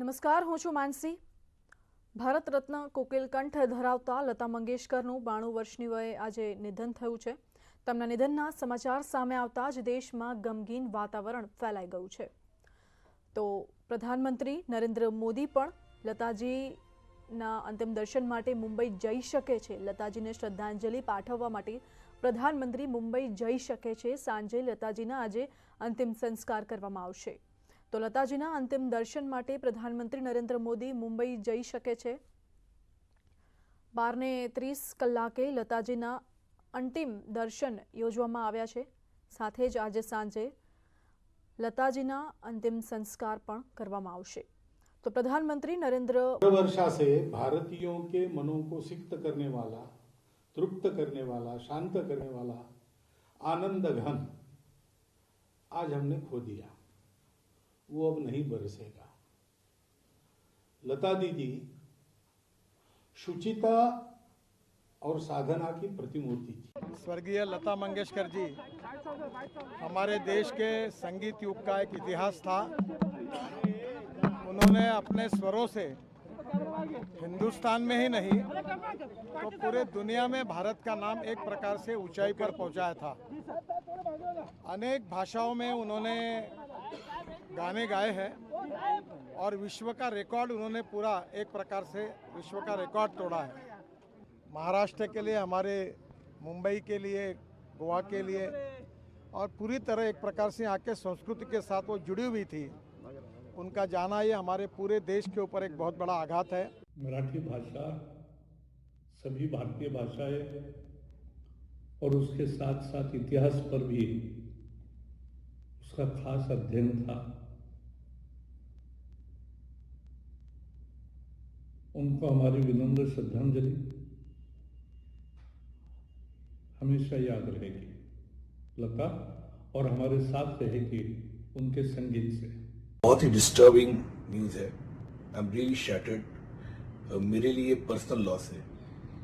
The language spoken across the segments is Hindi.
નમસ્કાર, હું છું માનસી। ભારત રત્ન કોકિલ કંઠ ધરાવતા લતા મંગેશકરનું 92 વર્ષની વયે આજે નિધન થયું છે। તેમના નિધનના સમાચાર સામે આવતા જ દેશમાં ગમગીન વાતાવરણ ફેલાઈ ગયું છે। તો પ્રધાનમંત્રી નરેન્દ્ર મોદી પણ લતાજીના અંતિમ દર્શન માટે મુંબઈ જઈ શકે છે। લતાજીને શ્રદ્ધાંજલિ પાઠવવા માટે પ્રધાનમંત્રી મુંબઈ જઈ શકે છે। સાંજે લતાજીના આજે અંતિમ સંસ્કાર કરવામાં આવશે। तो लताजीना अंतिम दर्शन माटे प्रधानमंत्री नरेंद्र मोदी मुंबई जई शके छे। 12:30 कलाके लताजीना अंतिम दर्शन योजवामां आव्या छे। साथे ज आज सांजे लताजीना अंतिम संस्कार पण करवामां आवशे। तो प्रधानमंत्री नरेंद्र वर्षा से भारतीयों के मनों को सिक्त करने वाला, तृप्त करने वाला, शांत करने वाला आनंद घन आज हमने खो दिया। वो अब नहीं बरसेगा। लता दीदी शुचिता और साधना की प्रतिमूर्ति थी। स्वर्गीय लता मंगेशकर जी हमारे देश के संगीत युग का एक इतिहास था। उन्होंने अपने स्वरों से हिंदुस्तान में ही नहीं तो पूरे दुनिया में भारत का नाम एक प्रकार से ऊंचाई पर पहुंचाया था। अनेक भाषाओं में उन्होंने गाने गाए हैं और विश्व का रिकॉर्ड उन्होंने पूरा एक प्रकार से विश्व का रिकॉर्ड तोड़ा है। महाराष्ट्र के लिए, हमारे मुंबई के लिए, गोवा के लिए और पूरी तरह एक प्रकार से यहाँ के संस्कृति के साथ वो जुड़ी हुई थी। उनका जाना ये हमारे पूरे देश के ऊपर एक बहुत बड़ा आघात है। मराठी भाषा सभी भारतीय भाषाएं और उसके साथ साथ इतिहास पर भी उसका खास अध्ययन था। उनको हमारी विनम्र श्रद्धांजलि हमेशा याद रहेगी। लता और हमारे साथ रहेगी उनके संगीत से। बहुत ही डिस्टर्बिंग न्यूज़ है। I am really shattered. मेरे लिए पर्सनल लॉस है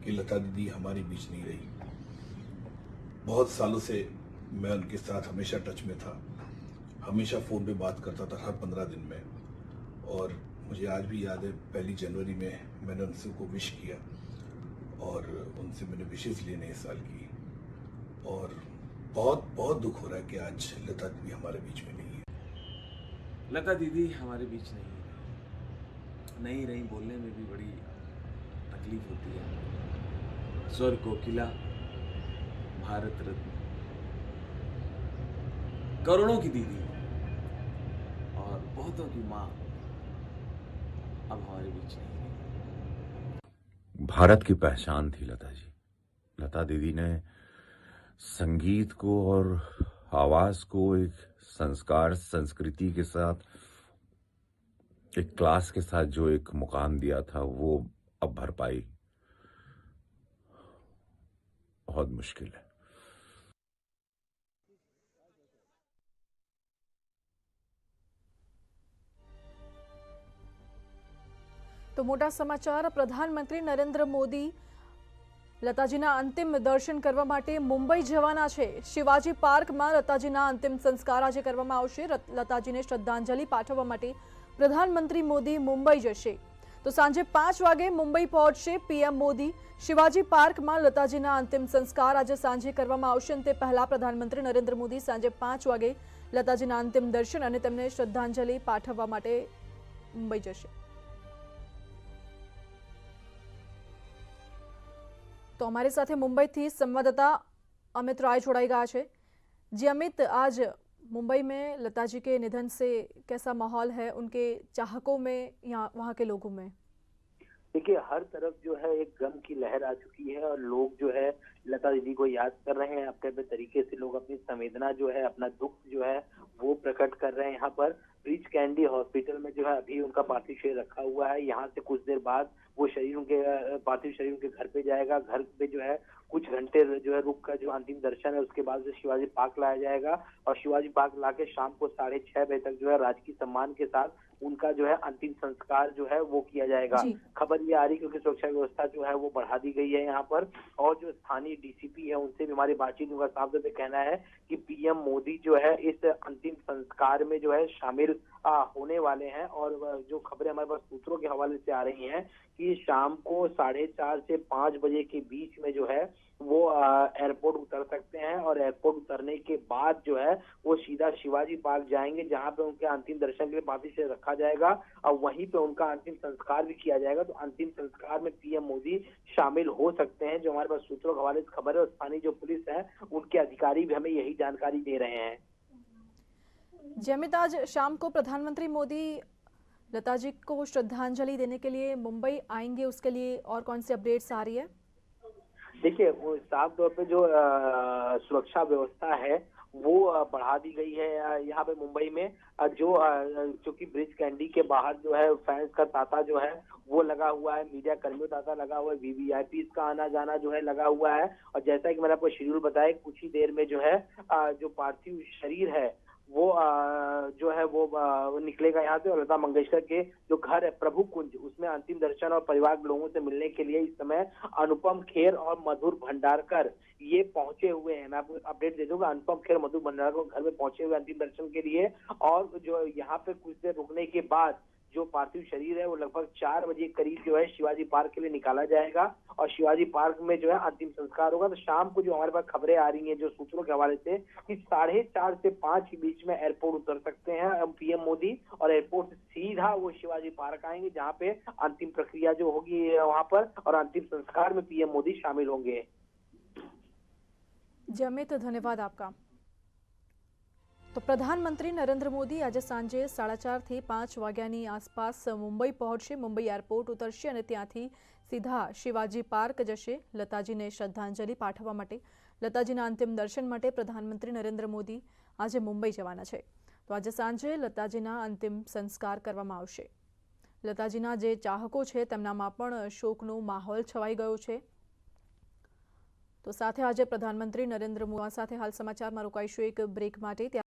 कि लता दीदी हमारे बीच नहीं रही। बहुत सालों से मैं उनके साथ हमेशा टच में था, हमेशा फ़ोन पे बात करता था हर 15 दिन में। और मुझे आज भी याद है 1 जनवरी में मैंने उनसे को विश किया और उनसे मैंने विशेष लिए नए साल की। और बहुत बहुत दुख हो रहा है कि आज लता दीदी हमारे बीच में नहीं है। लता दीदी हमारे बीच नहीं रही बोलने में भी बड़ी तकलीफ होती है। स्वर कोकिला, भारत रत्न, करोड़ों की दीदी और बहुतों की माँ अब हमारे बीच नहीं। भारत की पहचान थी लता जी। लता दीदी ने संगीत को और आवाज को एक संस्कार, संस्कृति के साथ, एक क्लास के साथ जो एक मुकाम दिया था वो अब भरपाई बहुत मुश्किल है। तो मोटा समाचार। प्रधानमंत्री नरेंद्र मोदी लताजीना अंतिम दर्शन करवा माटे मुंबई जवाना छे। शिवाजी पार्क में लताजीना अंतिम संस्कार आज करवामां आवशे। लताजीने श्रद्धांजलि पाठववा माटे प्रधानमंत्री मोदी मुंबई जशे। तो सांजे 5 वागे मुंबई पहोंचशे पीएम मोदी। शिवाजी पार्क में लताजीना अंतिम संस्कार आज सांजे करवामां आवशे। ते पहला प्रधानमंत्री नरेंद्र मोदी सांजे 5 वागे लताजीना अंतिम दर्शन अने तेमने श्रद्धांजलि पाठववा माटे मुंबई जशे। तो हमारे साथ मुंबई थी संवाददाता अमित राय जोड़ाई गया है। जी अमित, आज मुंबई में लताजी के निधन से कैसा माहौल है उनके चाहकों में या वहाँ के लोगों में? देखिए, हर तरफ जो है एक गम की लहर आ चुकी है और लोग जो है लता दीदी को याद कर रहे हैं। अपने अपने तरीके से लोग अपनी संवेदना जो है, अपना दुख जो है वो प्रकट कर रहे हैं। यहाँ पर ब्रीच कैंडी हॉस्पिटल में जो है अभी उनका पार्थिव शरीर रखा हुआ है। यहाँ से कुछ देर बाद वो शरीर उनके पार्थिव शरीर उनके घर पे जाएगा। घर पे जो है कुछ घंटे जो है रुक कर जो अंतिम दर्शन है उसके बाद शिवाजी पार्क लाया जाएगा और शिवाजी पार्क लाके शाम को 6:30 बजे तक जो है राजकीय सम्मान के साथ उनका जो है अंतिम संस्कार जो है वो किया जाएगा। जी। खबर ये आ रही क्योंकि सुरक्षा व्यवस्था जो है वो बढ़ा दी गई है यहाँ पर, और जो स्थानीय डीसीपी है उनसे भी हमारी बातचीत, उनका साफ तौर पे कहना है कि पीएम मोदी जो है इस अंतिम संस्कार में जो है शामिल होने वाले हैं। और जो खबरें हमारे पास सूत्रों के हवाले से आ रही हैं कि शाम को 4:30 से 5 बजे के बीच में जो है वो एयरपोर्ट उतर सकते हैं, और एयरपोर्ट उतरने के बाद जो है वो सीधा शिवाजी पार्क जाएंगे, जहां पे उनके अंतिम दर्शन के लिए वापस से रखा जाएगा और वहीं पे उनका अंतिम संस्कार भी किया जाएगा। तो अंतिम संस्कार में पीएम मोदी शामिल हो सकते हैं, जो हमारे पास सूत्रों के हवाले से खबर है। और स्थानीय जो पुलिस है उनके अधिकारी भी हमें यही जानकारी दे रहे हैं। जयमित, आज शाम को प्रधानमंत्री मोदी लता जी को श्रद्धांजलि देने के लिए मुंबई आएंगे, उसके लिए और कौन सी अपडेट्स आ रही है? देखिए, वो साफ तौर पे जो सुरक्षा व्यवस्था है वो बढ़ा दी गई है यहाँ पे मुंबई में। चूंकि ब्रिज कैंडी के बाहर जो है फैंस का तांता जो है वो लगा हुआ है, मीडिया कर्मियों तांता लगा हुआ है, वीवीआईपी का आना जाना जो है लगा हुआ है। और जैसा कि मैंने आपको शेड्यूल बताया, कुछ ही देर में जो है जो पार्थिव शरीर है वो जो है वो निकलेगा यहाँ से, और लता मंगेशकर के जो घर है प्रभु कुंज, उसमें अंतिम दर्शन और परिवार के लोगों से मिलने के लिए इस समय अनुपम खेर और मधुर भंडारकर ये पहुंचे हुए हैं। मैं आपको अपडेट दे दूंगा, अनुपम खेर मधुर भंडारकर घर में पहुंचे हुए अंतिम दर्शन के लिए। और जो यहाँ पे कुछ देर रुकने के बाद जो पार्थिव शरीर है वो लगभग 4 बजे करीब जो है शिवाजी पार्क के लिए निकाला जाएगा, और शिवाजी पार्क में जो है अंतिम संस्कार होगा। तो शाम को जो हमारे पास खबरें आ रही हैं जो सूत्रों के हवाले से कि 4:30 से 5 के बीच में एयरपोर्ट उतर सकते हैं पीएम मोदी, और एयरपोर्ट से सीधा वो शिवाजी पार्क आएंगे, जहाँ पे अंतिम प्रक्रिया जो होगी वहां पर, और अंतिम संस्कार में पीएम मोदी शामिल होंगे। जयमित, धन्यवाद आपका। તો પ્રધાનમંત્રી નરેન્દ્ર મોદી આજે સાંજે 4:30 થી 5 વાગ્યાની આસપાસ મુંબઈ પહોંચશે, મુંબઈ એરપોર્ટ ઉતરશે અને ત્યાંથી સીધા શિવાજી પાર્ક જશે લતાજીને શ્રદ્ધાંજલિ પાઠવવા માટે। લતાજીના અંતિમ દર્શન માટે પ્રધાનમંત્રી નરેન્દ્ર મોદી આજે મુંબઈ જવાના છે। તો આજે સાંજે લતાજીના અંતિમ સંસ્કાર કરવામાં આવશે। લતાજીના જે ચાહકો છે તેમનામાં પણ શોકનો માહોલ છવાઈ ગયો છે। તો સાથે આજે પ્રધાનમંત્રી નરેન્દ્ર મોદી સાથે હાલ સમાચારમાં રોકાઈશું એક બ્રેક માટે।